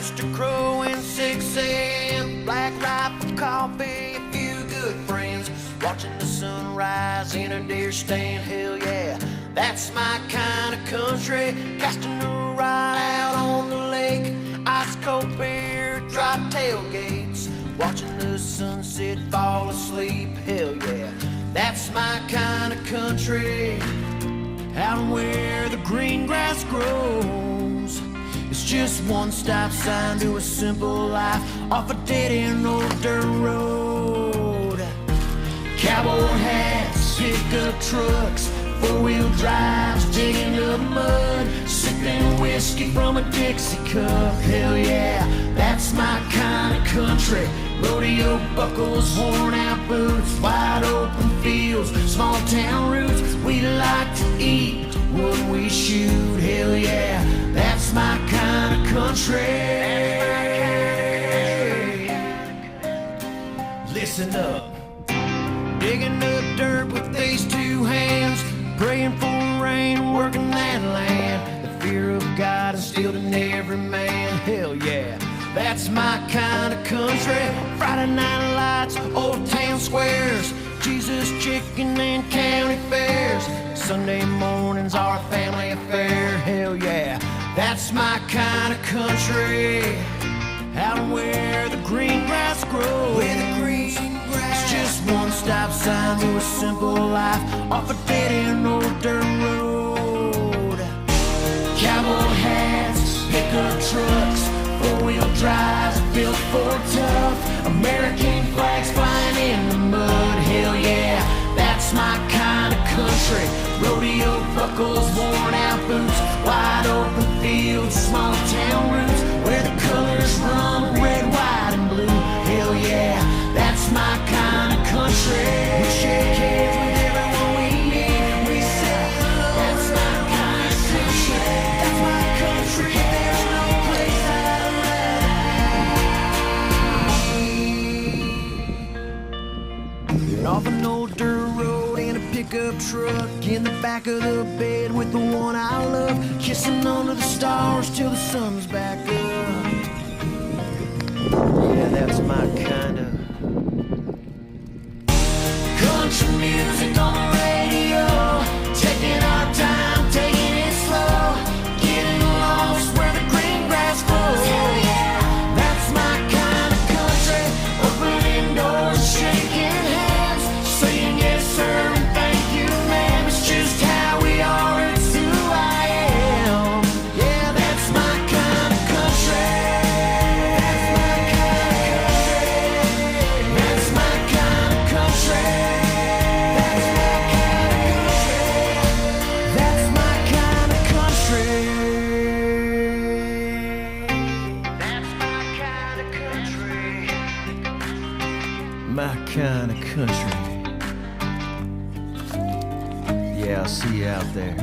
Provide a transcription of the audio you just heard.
rooster crowing 6 a.m. Black rifle coffee, a few good friends, watching the sunrise in a deer stand. Hell yeah, that's my kind of country. Casting a ride out on the lake, ice cold beer, dry tailgates, watching the sunset fall asleep. Hell yeah, that's my kind of country. Out where the green grass grows, it's just one stop sign to a simple life off a dead-end old dirt road. Cowboy hats, pickup trucks, four-wheel drives, digging up mud, sipping whiskey from a Dixie cup. Hell yeah, that's my kind of country. Rodeo buckles, worn-out boots, wide open fields, small town roots. We like to eat what we shoot. Hell yeah, that's my kind of country. Listen up. Digging up dirt with these two hands, praying for rain, working that land. The fear of God instilled in every man. Hell yeah, that's my kind of country. Friday night lights, old town squares, Jesus chicken and county fairs. Sunday mornings are a family affair. Hell yeah, that's my kind of country. Out where the green grass grows, it's just one stop sign to a simple life off a dead-end old dirt road. Cowboy hats, pickup trucks, four-wheel drives built for tough American flags flying in the mud. Hell yeah, that's my kind of country. Rodeo buckles, worn-out boots, wide open fields, small town roots where the colors run red, white, and blue. Hell yeah, that's my kind of country. We shake hands with everyone we meet. We say that's my kind of country. That's my country. There's no place I'd rather be. You're off an old dirt road in a pickup truck, in the back of the bed with the one I love, kissing under the stars till the sun's back up. Yeah, that's my kind of country music on the radio, taking our time, taking it slow, getting lost where the green grass grows. Hell yeah, that's my kind of country. Opening doors, shaking hands, saying yes sir and thank you ma'am. It's just how we are, it's who I am. Yeah, that's my kind of country. That's my kind of country. That's my kind of country. That's my kind of country. My kind of country. Yeah, I'll see you out there.